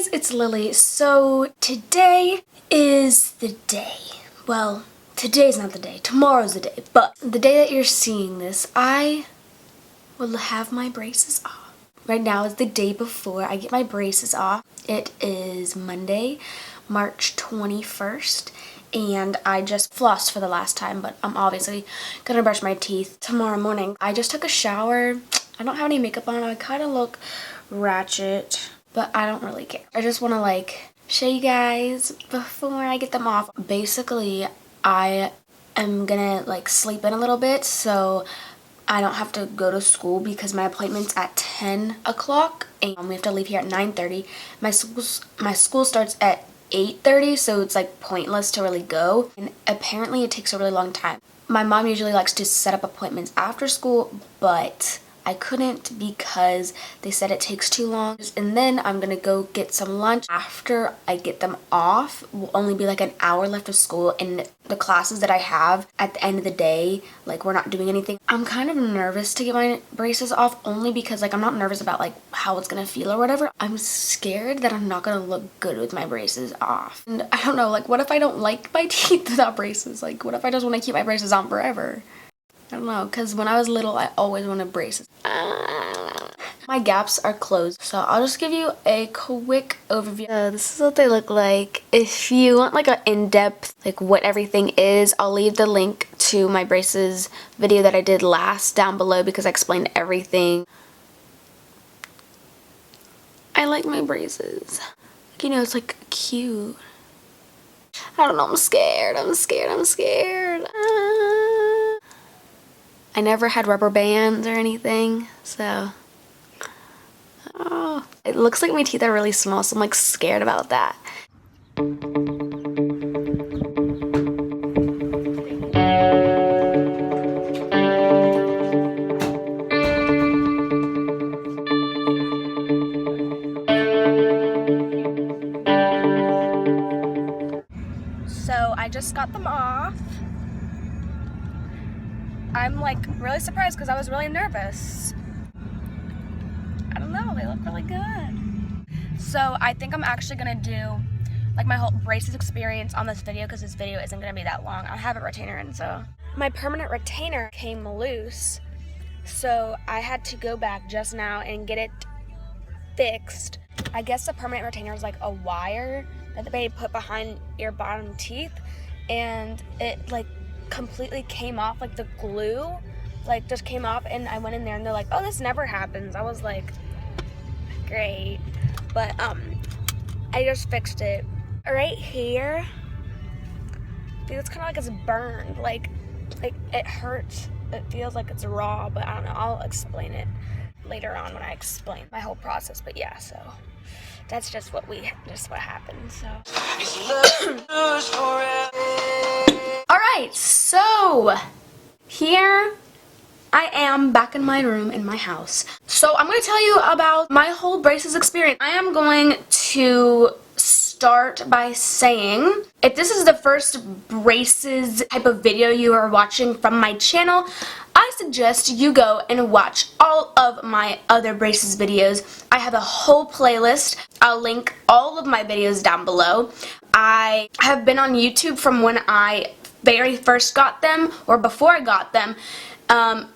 guys, it's Lily. So today is the day. Well, today's not the day. Tomorrow's the day. But the day that you're seeing this, I will have my braces off. Right now is the day before I get my braces off. It is Monday, March 21st. And I just flossed for the last time, but I'm obviously gonna brush my teeth tomorrow morning. I just took a shower. I don't have any makeup on. I kind of look ratchet, but I don't really care. I just want to show you guys before I get them off. Basically, I am gonna sleep in a little bit so I don't have to go to school because my appointment's at 10 o'clock and we have to leave here at 9:30. My school starts at 8:30, so it's pointless to really go, and apparently it takes a really long time. My mom usually likes to set up appointments after school, but I couldn't because they said it takes too long. And then I'm gonna go get some lunch. After I get them off, will only be an hour left of school, and the classes that I have at the end of the day, we're not doing anything. I'm kind of nervous to get my braces off, only because I'm not nervous about how it's gonna feel or whatever. I'm scared that I'm not gonna look good with my braces off. And I don't know, what if I don't like my teeth without braces? What if I just want to keep my braces on forever? I don't know, because when I was little, I always wanted braces. My gaps are closed, so I'll just give you a quick overview. This is what they look like. If you want an in-depth, what everything is, I'll leave the link to my braces video that I did last down below because I explained everything. I like my braces. It's cute. I don't know, I'm scared. I never had rubber bands or anything, so it looks like my teeth are really small, so I'm scared about that. So I just got them off. I'm really surprised because I was really nervous. I don't know, they look really good. So I think I'm actually gonna do my whole braces experience on this video because this video isn't gonna be that long. I have a retainer in, so my permanent retainer came loose, so I had to go back just now and get it fixed. I guess the permanent retainer is a wire that they put behind your bottom teeth, and it completely came off, the glue just came off, and I went in there and they're oh, this never happens. I was great, but I just fixed it right here. Dude, it's kind of it's burned, it hurts. It feels it's raw, but I don't know, I'll explain it later on when I explain my whole process. But yeah, so that's just what happened. So alright, so here I am back in my room in my house. So I'm going to tell you about my whole braces experience. I am going to start by saying, if this is the first braces type of video you are watching from my channel, I suggest you go and watch all of my other braces videos. I have a whole playlist. I'll link all of my videos down below. I have been on YouTube from when I very first got them, or before I got them,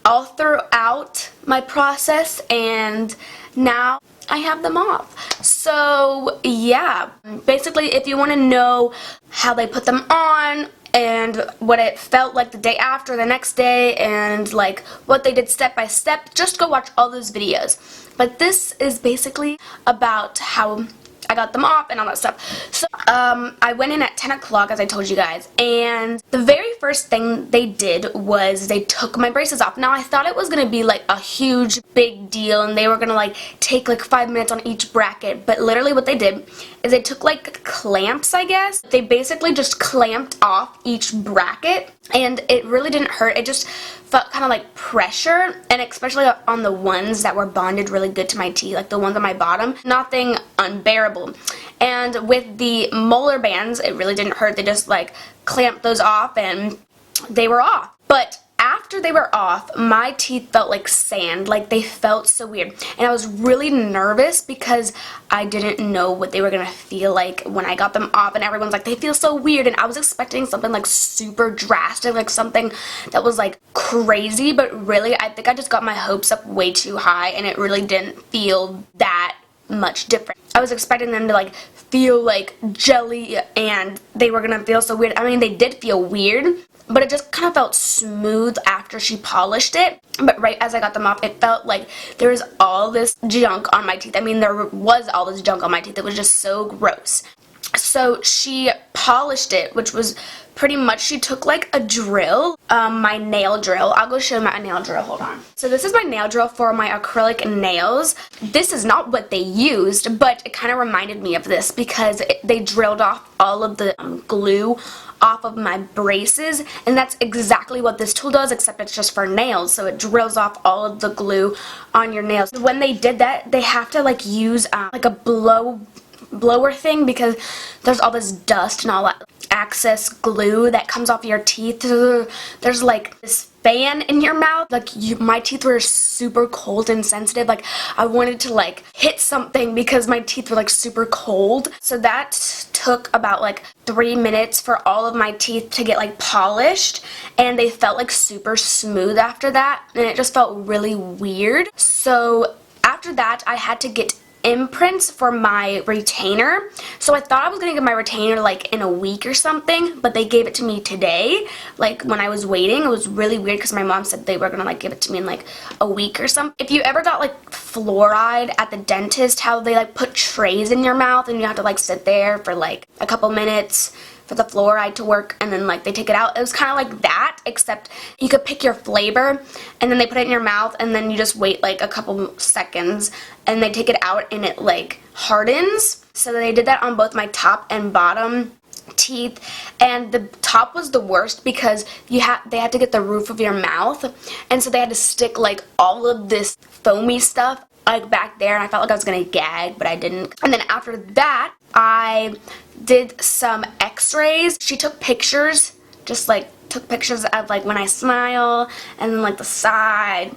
all throughout my process, and now I have them off. So yeah, basically if you want to know how they put them on and what it felt like the day after, the next day, and what they did step by step, just go watch all those videos. But this is basically about how I got them off and all that stuff. So I went in at 10 o'clock, as I told you guys, and the very first thing they did was they took my braces off. Now I thought it was gonna be a huge big deal and they were gonna take 5 minutes on each bracket, but literally what they did is they took clamps, I guess. They basically just clamped off each bracket, and it really didn't hurt. It just felt kind of pressure, and especially on the ones that were bonded really good to my teeth, the ones on my bottom, nothing unbearable. And with the molar bands, it really didn't hurt. They just clamped those off and they were off. But after after they were off, my teeth felt like sand, like they felt so weird. And I was really nervous because I didn't know what they were gonna feel like when I got them off, and everyone's like, they feel so weird, and I was expecting something like super drastic, like something that was like crazy, but really I think I just got my hopes up way too high, and it really didn't feel that much different. I was expecting them to like feel like jelly and they were gonna feel so weird. I mean, they did feel weird, but it just kind of felt smooth after she polished it. But right as I got them off, it felt like there was all this junk on my teeth. I mean, there was all this junk on my teeth. It was just so gross. So she polished it, which was pretty much, she took like a drill, my nail drill. I'll go show my nail drill, hold on. So this is my nail drill for my acrylic nails. This is not what they used, but it kind of reminded me of this because they drilled off all of the glue off of my braces, and that's exactly what this tool does, except it's just for nails, so it drills off all of the glue on your nails. When they did that, they have to like use like a blower thing because there's all this dust and all that excess glue that comes off your teeth. There's like this fan in your mouth. Like my teeth were super cold and sensitive. Like I wanted to like hit something because my teeth were like super cold. So that took about like 3 minutes for all of my teeth to get like polished, and they felt like super smooth after that, and it just felt really weird. So after that, I had to get imprints for my retainer. So I thought I was gonna get my retainer like in a week or something, but they gave it to me today, like when I was waiting. It was really weird because my mom said they were gonna like give it to me in like a week or something. If you ever got like fluoride at the dentist, how they like put trays in your mouth and you have to like sit there for like a couple minutes for the fluoride to work, and then like they take it out. It was kind of like that, except you could pick your flavor and then they put it in your mouth, and then you just wait like a couple seconds and they take it out and it like hardens. So they did that on both my top and bottom teeth, and the top was the worst because they had to get the roof of your mouth, and so they had to stick like all of this foamy stuff like back there, and I felt like I was gonna gag, but I didn't. And then after that, I did some x-rays. She took pictures, just like took pictures of like when I smile and then like the side,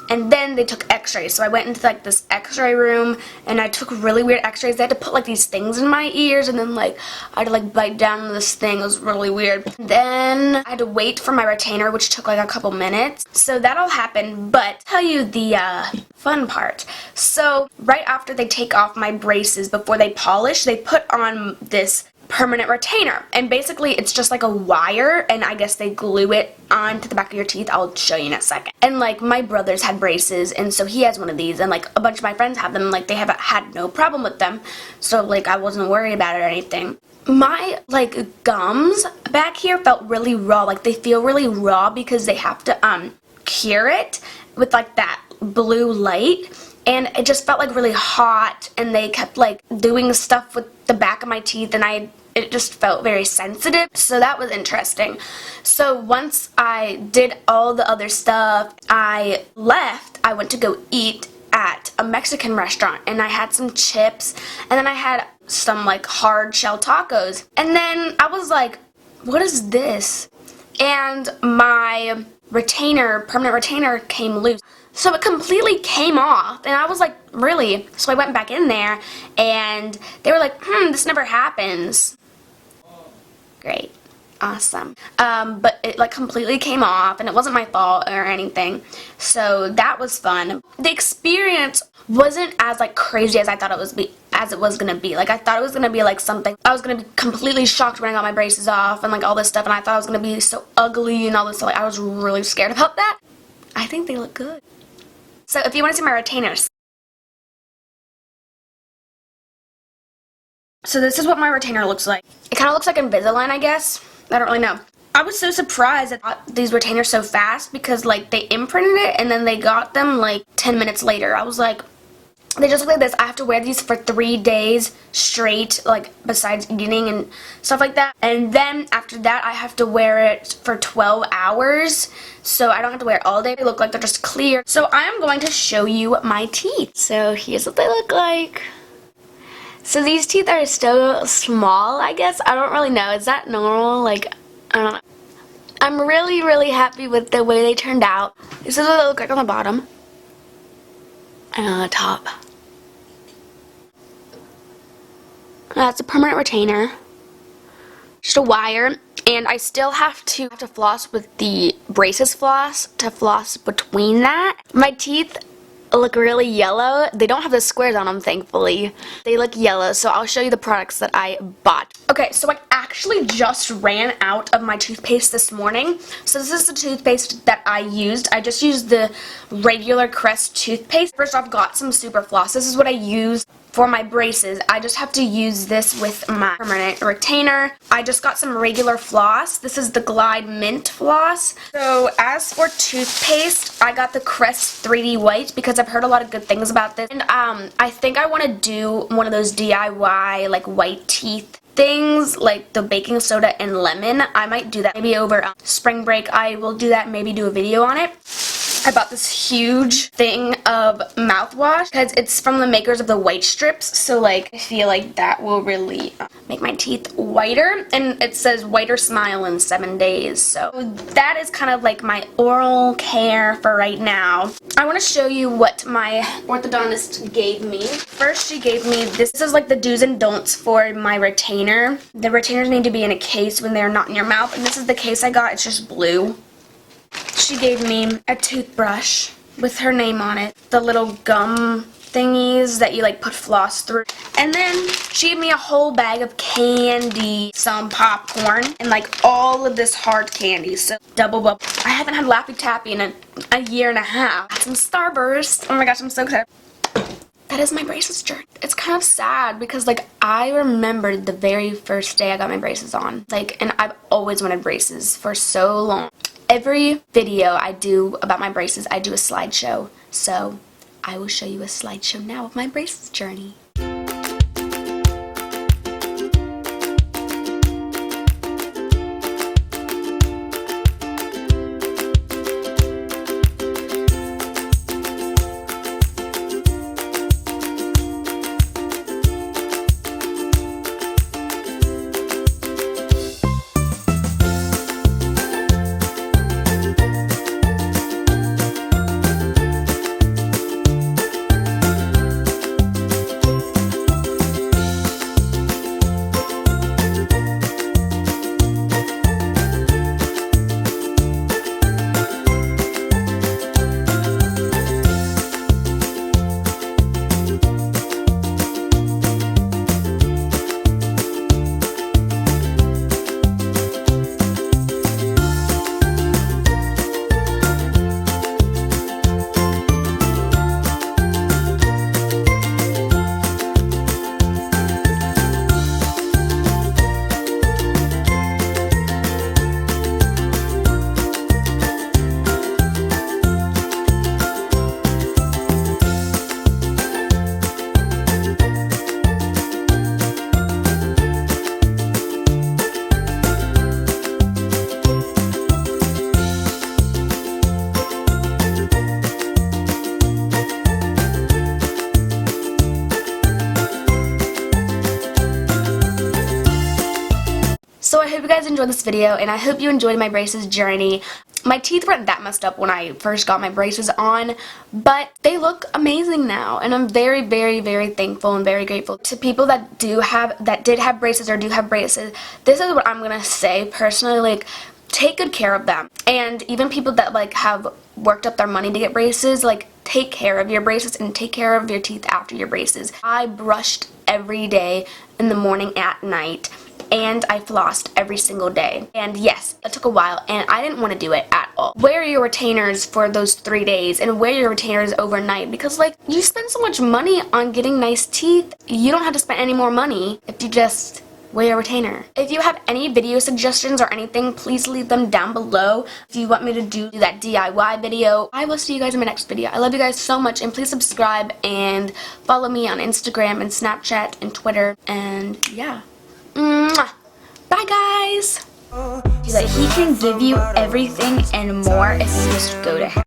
and then they took x-rays. So I went into like this x-ray room and I took really weird x-rays. They had to put like these things in my ears, and then like I had to like bite down on this thing. It was really weird. Then I had to wait for my retainer, which took like a couple minutes. So that all happened, but I'll tell you the fun part. So right after they take off my braces, before they polish, they put on this permanent retainer, and basically it's just like a wire, and I guess they glue it onto the back of your teeth. I'll show you in a second. And like my brother's had braces, and so he has one of these, and like a bunch of my friends have them, and like they haven't had no problem with them, so like I wasn't worried about it or anything. My like gums back here felt really raw. Like they feel really raw because they have to cure it with like that blue light, and it just felt like really hot, and they kept like doing stuff with the back of my teeth, and it just felt very sensitive. So that was interesting. So once I did all the other stuff, I left. I went to go eat at a Mexican restaurant, and I had some chips, and then I had some like hard shell tacos, and then I was like, what is this? And my permanent retainer came loose. So it completely came off, and I was like, really? So I went back in there, and they were like, this never happens. Great. Awesome. But it like completely came off, and it wasn't my fault or anything. So that was fun. The experience wasn't as like crazy as I thought it was gonna be. Like I thought it was gonna be like something. I was gonna be completely shocked when I got my braces off and like all this stuff, and I thought I was gonna be so ugly and all this stuff. Like I was really scared about that. I think they look good. So if you want to see my retainers. So this is what my retainer looks like. It kind of looks like Invisalign, I guess. I don't really know. I was so surprised that I got these retainers so fast because like they imprinted it and then they got them like 10 minutes later. I was like, they just look like this. I have to wear these for 3 days straight, like besides eating and stuff like that. And then after that, I have to wear it for 12 hours. So I don't have to wear it all day. They look like they're just clear. So I am going to show you my teeth. So here's what they look like. So these teeth are still small, I guess. I don't really know. Is that normal? Like, I don't know. I'm really, really happy with the way they turned out. This is what they look like on the bottom and on the top. That's a permanent retainer. Just a wire. And I still have to floss with the braces floss to floss between that. My teeth look really yellow. They don't have the squares on them, thankfully. They look yellow, so I'll show you the products that I bought. Okay, so I actually just ran out of my toothpaste this morning. So this is the toothpaste that I used. I just used the regular Crest toothpaste. First off, got some super floss. This is what I use for my braces. I just have to use this with my permanent retainer. I just got some regular floss. This is the Glide Mint floss. So as for toothpaste, I got the Crest 3D White because I've heard a lot of good things about this. And I think I want to do one of those DIY like white teeth things, like the baking soda and lemon. I might do that maybe over spring break. I will do that, maybe do a video on it. I bought this huge thing of mouthwash because it's from the makers of the white strips, so like I feel like that will really make my teeth whiter, and it says whiter smile in 7 days. So that is kind of like my oral care for right now. I want to show you what my orthodontist gave me. First, she gave me this. This is like the do's and don'ts for my retainer. The retainers need to be in a case when they're not in your mouth, and this is the case I got. It's just blue. She gave me a toothbrush with her name on it, the little gum thingies that you like put floss through, and then she gave me a whole bag of candy, some popcorn, and like all of this hard candy, so double bubble. I haven't had Laffy Taffy in a year and a half. Some Starburst. Oh my gosh, I'm so excited. That is my braces journey. It's kind of sad because like I remembered the very first day I got my braces on, like, and I've always wanted braces for so long. Every video I do about my braces, I do a slideshow. So I will show you a slideshow now of my braces journey. So I hope you guys enjoyed this video, and I hope you enjoyed my braces journey. My teeth weren't that messed up when I first got my braces on, but they look amazing now, and I'm very, very, very thankful and very grateful to people that did have braces or do have braces. This is what I'm gonna say personally, like, take good care of them. And even people that like have worked up their money to get braces, like, take care of your braces and take care of your teeth after your braces. I brushed every day, in the morning, at night, and I flossed every single day. And yes, it took a while, and I didn't want to do it at all. Wear your retainers for those 3 days, and wear your retainers overnight, because like, you spend so much money on getting nice teeth, you don't have to spend any more money if you just wear a retainer. If you have any video suggestions or anything, please leave them down below. If you want me to do that DIY video, I will see you guys in my next video. I love you guys so much, and please subscribe and follow me on Instagram and Snapchat and Twitter, and yeah. Mwah. Bye guys! He can give you everything and more if you just go to him.